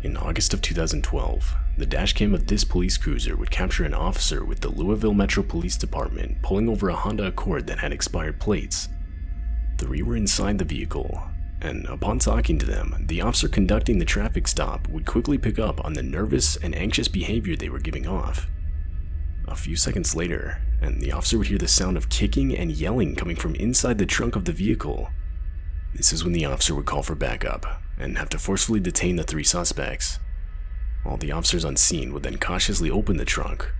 In August of 2012, the dashcam of this police cruiser would capture an officer with the Louisville Metro Police Department pulling over a Honda Accord that had expired plates. Three were inside the vehicle, and upon talking to them, the officer conducting the traffic stop would quickly pick up on the nervous and anxious behavior they were giving off. A few seconds later, and the officer would hear the sound of kicking and yelling coming from inside the trunk of the vehicle. This is when the officer would call for backup and have to forcefully detain the three suspects. All the officers on scene would then cautiously open the trunk.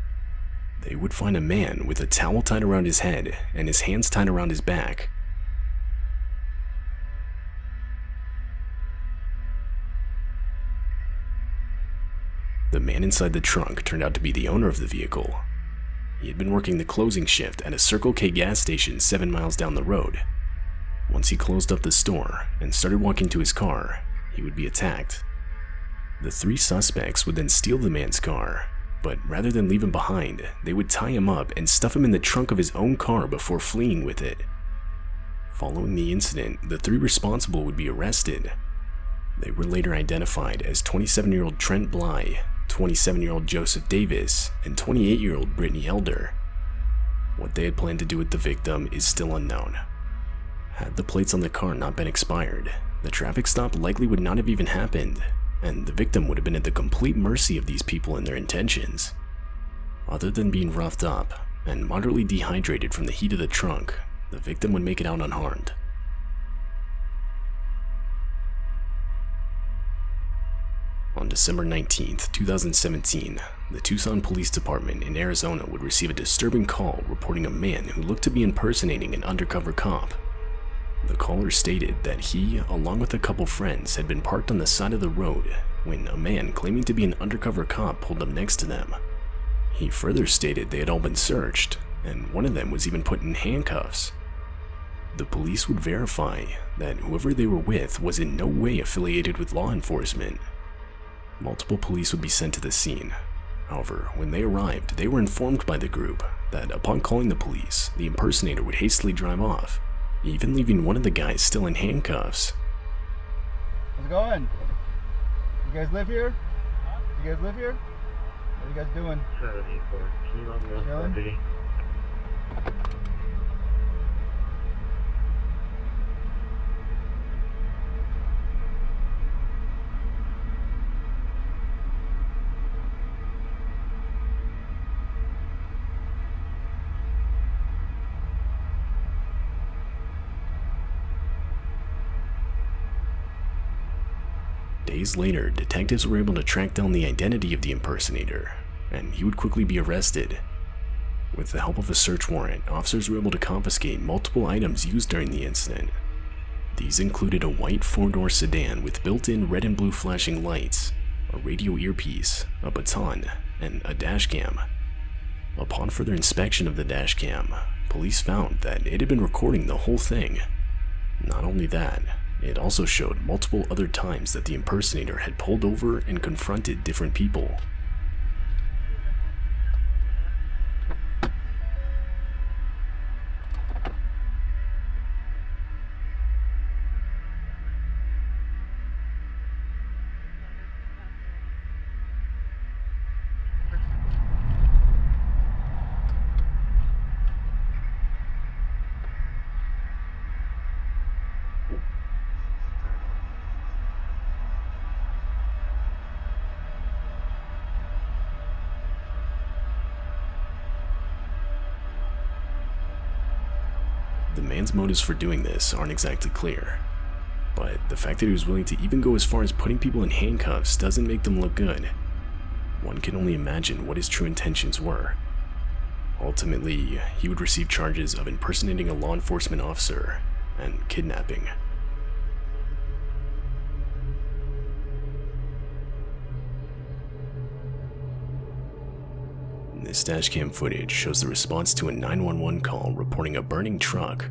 They would find a man with a towel tied around his head and his hands tied around his back. The man inside the trunk turned out to be the owner of the vehicle. He had been working the closing shift at a Circle K gas station 7 miles down the road. Once he closed up the store and started walking to his car, he would be attacked. The three suspects would then steal the man's car, but rather than leave him behind, they would tie him up and stuff him in the trunk of his own car before fleeing with it. Following the incident, the three responsible would be arrested. They were later identified as 27-year-old Trent Bly, 27-year-old Joseph Davis, and 28-year-old Brittany Elder. What they had planned to do with the victim is still unknown. Had the plates on the car not been expired, the traffic stop likely would not have even happened, and the victim would have been at the complete mercy of these people and their intentions. Other than being roughed up and moderately dehydrated from the heat of the trunk, the victim would make it out unharmed. On December 19, 2017, the Tucson Police Department in Arizona would receive a disturbing call reporting a man who looked to be impersonating an undercover cop. The caller stated that he, along with a couple friends, had been parked on the side of the road when a man claiming to be an undercover cop pulled up next to them. He further stated they had all been searched, and one of them was even put in handcuffs. The police would verify that whoever they were with was in no way affiliated with law enforcement. Multiple police would be sent to the scene. However, when they arrived, they were informed by the group that upon calling the police, the impersonator would hastily drive off, even leaving one of the guys still in handcuffs. How's it going? You guys live here? You guys live here? What are you guys doing? Chilling? Days later, detectives were able to track down the identity of the impersonator, and he would quickly be arrested. With the help of a search warrant, officers were able to confiscate multiple items used during the incident. These included a white four-door sedan with built-in red and blue flashing lights, a radio earpiece, a baton, and a dashcam. Upon further inspection of the dashcam, police found that it had been recording the whole thing. Not only that, it also showed multiple other times that the impersonator had pulled over and confronted different people. The man's motives for doing this aren't exactly clear, but the fact that he was willing to even go as far as putting people in handcuffs doesn't make them look good. One can only imagine what his true intentions were. Ultimately, he would receive charges of impersonating a law enforcement officer and kidnapping. This dashcam footage shows the response to a 911 call reporting a burning truck.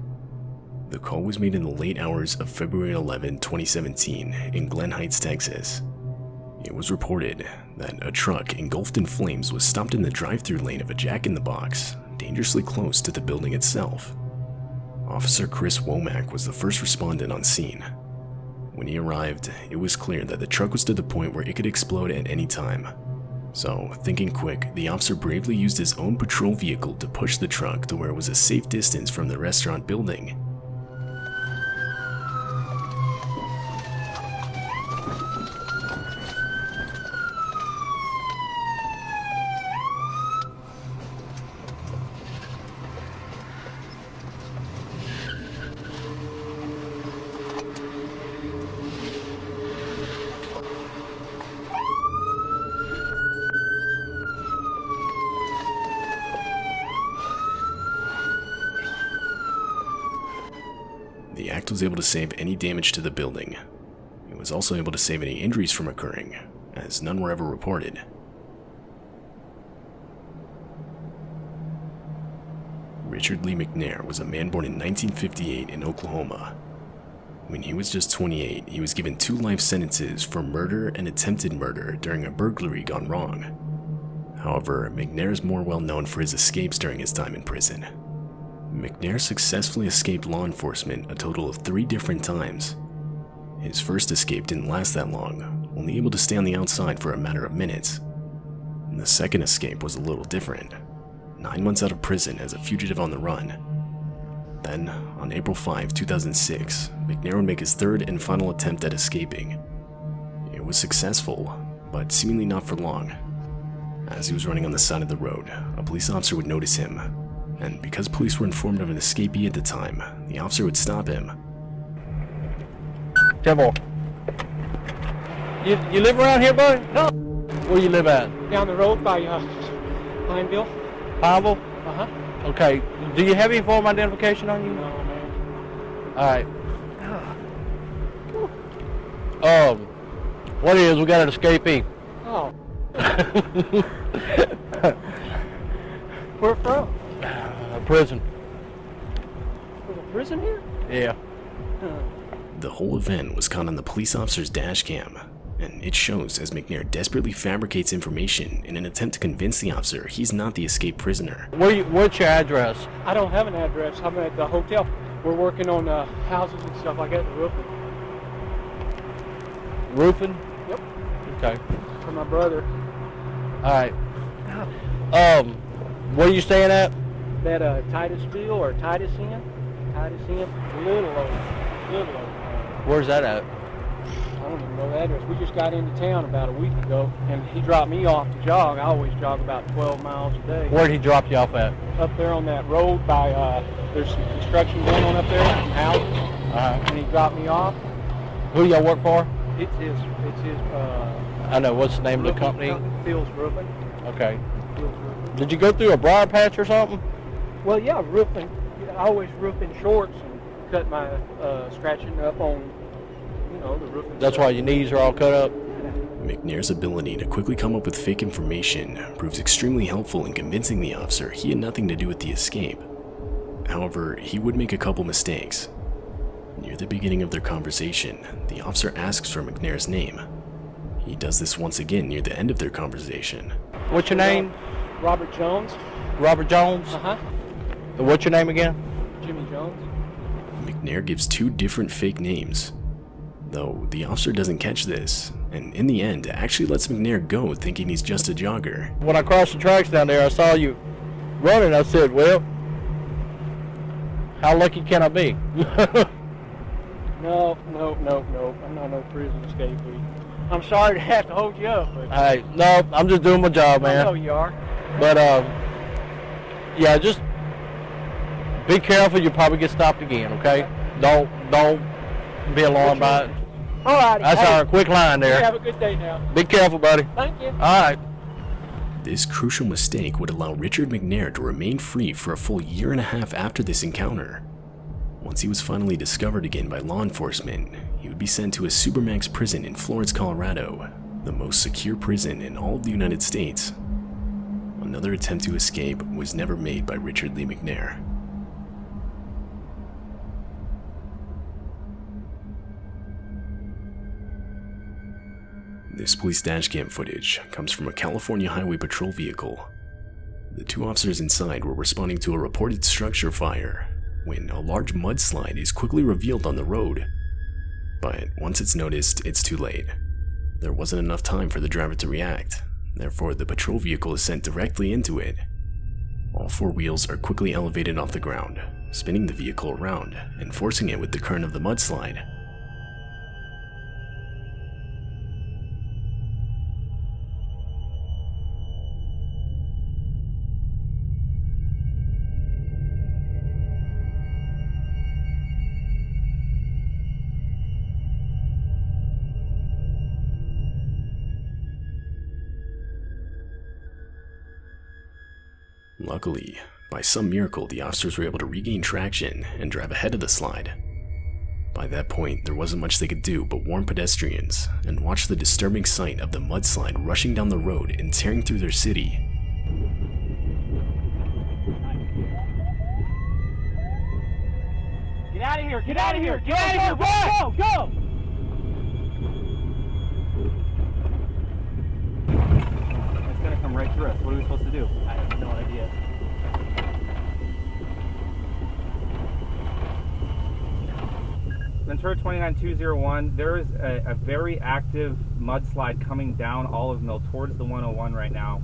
The call was made in the late hours of February 11, 2017 in Glen Heights, Texas. It was reported that a truck engulfed in flames was stopped in the drive-thru lane of a Jack in the Box, dangerously close to the building itself. Officer Chris Womack was the first respondent on scene. When he arrived, it was clear that the truck was to the point where it could explode at any time. So, thinking quick, the officer bravely used his own patrol vehicle to push the truck to where it was a safe distance from the restaurant building. The act was able to save any damage to the building. It was also able to save any injuries from occurring, as none were ever reported. Richard Lee McNair was a man born in 1958 in Oklahoma. When he was just 28, he was given 2 life sentences for murder and attempted murder during a burglary gone wrong. However, McNair is more well known for his escapes during his time in prison. McNair successfully escaped law enforcement a total of 3 different times. His first escape didn't last that long, only able to stay on the outside for a matter of minutes. And the second escape was a little different. 9 months out of prison as a fugitive on the run. Then, on April 5, 2006, McNair would make his 3rd and final attempt at escaping. It was successful, but seemingly not for long. As he was running on the side of the road, a police officer would notice him, and because police were informed of an escapee at the time, the officer would stop him. Timbo, you live around here, buddy? No, Where you live at? down the road by Pineville. Pineville? Uh-huh. Okay. Do you have any form of identification on you? No, man. All right. What it is, we got an escapee. Oh. Where from? Prison. There's a prison here? Yeah. The whole event was caught on the police officer's dash cam, and it shows as McNair desperately fabricates information in an attempt to convince the officer he's not the escaped prisoner. What's your address? I don't have an address. I'm at the hotel. We're working on houses and stuff like that, the roofing. Roofing? Yep. Okay. For my brother. All right. Where are you staying at? That Titusville or Titus Inn? Titus Inn? Little old. Where's that at? I don't even know the address. We just got into town about a week ago, and he dropped me off to jog. I always jog about 12 miles a day. Where'd he drop you off at? Up there on that road by, there's some construction going on up there, some houses, and he dropped me off. Who do y'all work for? It's his, I know. What's the name of the company? Phil's Roofing. Okay. Phil's Roofing. Did you go through a briar patch or something? Well, yeah, roofing. I always roof in shorts and cut my scratching up on, the roofing. That's why your knees are all cut up? McNair's ability to quickly come up with fake information proves extremely helpful in convincing the officer he had nothing to do with the escape. However, he would make a couple mistakes. Near the beginning of their conversation, the officer asks for McNair's name. He does this once again near the end of their conversation. What's your name? Robert Jones. Robert Jones? Uh-huh. What's your name again? Jimmy Jones. McNair gives 2 different fake names. Though the officer doesn't catch this, and in the end actually lets McNair go thinking he's just a jogger. When I crossed the tracks down there, I saw you running. I said, well, how lucky can I be? No. I'm not no prison escapee. I'm sorry to have to hold you up, but Hey, no, I'm just doing my job, man. I know you are. But, yeah, just be careful. You'll probably get stopped again, okay? Don't be alarmed by it. All right. That's our quick line there. You have a good day now. Be careful, buddy. Thank you. All right. This crucial mistake would allow Richard McNair to remain free for a full 1.5 years after this encounter. Once he was finally discovered again by law enforcement, he would be sent to a Supermax prison in Florence, Colorado, the most secure prison in all of the United States. Another attempt to escape was never made by Richard Lee McNair. This police dashcam footage comes from a California Highway Patrol vehicle. The 2 officers inside were responding to a reported structure fire when a large mudslide is quickly revealed on the road. But once it's noticed, it's too late. There wasn't enough time for the driver to react, therefore the patrol vehicle is sent directly into it. All four wheels are quickly elevated off the ground, spinning the vehicle around and forcing it with the current of the mudslide. Luckily, by some miracle, the officers were able to regain traction and drive ahead of the slide. By that point, there wasn't much they could do but warn pedestrians and watch the disturbing sight of the mudslide rushing down the road and tearing through their city. Get out of here! Get out of here! Get out of here! Go! Go! It's gonna come right through us. What are we supposed to do? I have no idea. Ventura 29201, there is a very active mudslide coming down Olive Mill towards the 101 right now.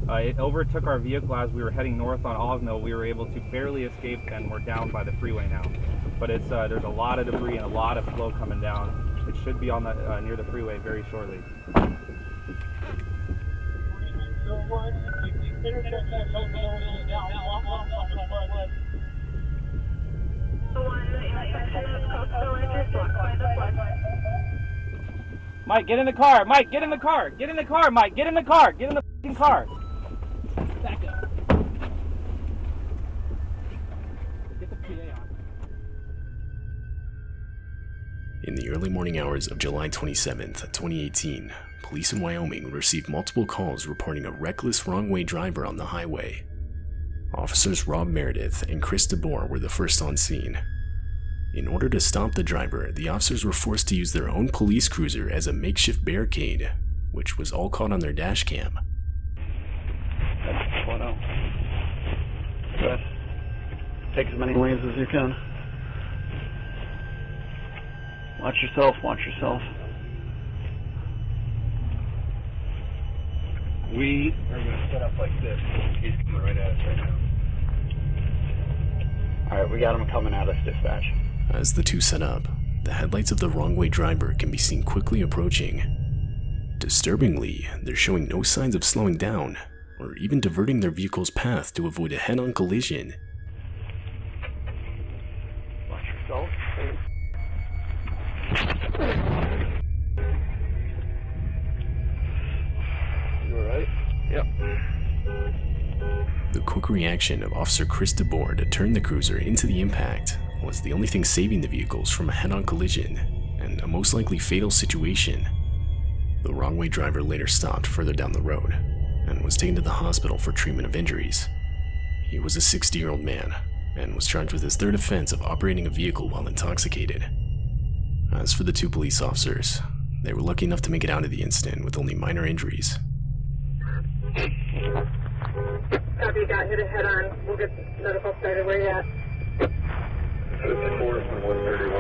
It overtook our vehicle as we were heading north on Olive Mill. We were able to barely escape and we're down by the freeway now. But it's there's a lot of debris and a lot of flow coming down. It should be on the near the freeway very shortly. Mike, get in the car! Mike, get in the car! Get in the car, Mike! Get in the car! Get in the f***ing car! Back up. Get the PA on. In the early morning hours of July 27th, 2018, police in Wyoming received multiple calls reporting a reckless wrong-way driver on the highway. Officers Rob Meredith and Chris DeBoer were the first on scene. In order to stop the driver, the officers were forced to use their own police cruiser as a makeshift barricade, which was all caught on their dash cam. That's 40. Good. Take as many lanes as you can. Watch yourself, watch yourself. We are going to set up like this. He's coming right at us right now. Alright, we got him coming at us, dispatch. As the two set up, the headlights of the wrong-way driver can be seen quickly approaching. Disturbingly, they're showing no signs of slowing down or even diverting their vehicle's path to avoid a head-on collision. Watch yourself. You alright? Yep. The quick reaction of Officer Chris DeBoer to turn the cruiser into the impact was the only thing saving the vehicles from a head-on collision and a most likely fatal situation. The wrong-way driver later stopped further down the road and was taken to the hospital for treatment of injuries. He was a 60-year-old man and was charged with his third offense of operating a vehicle while intoxicated. As for the two police officers, they were lucky enough to make it out of the incident with only minor injuries. Copy, got hit a head on. We'll get medical started. Where you at? 54 from 130.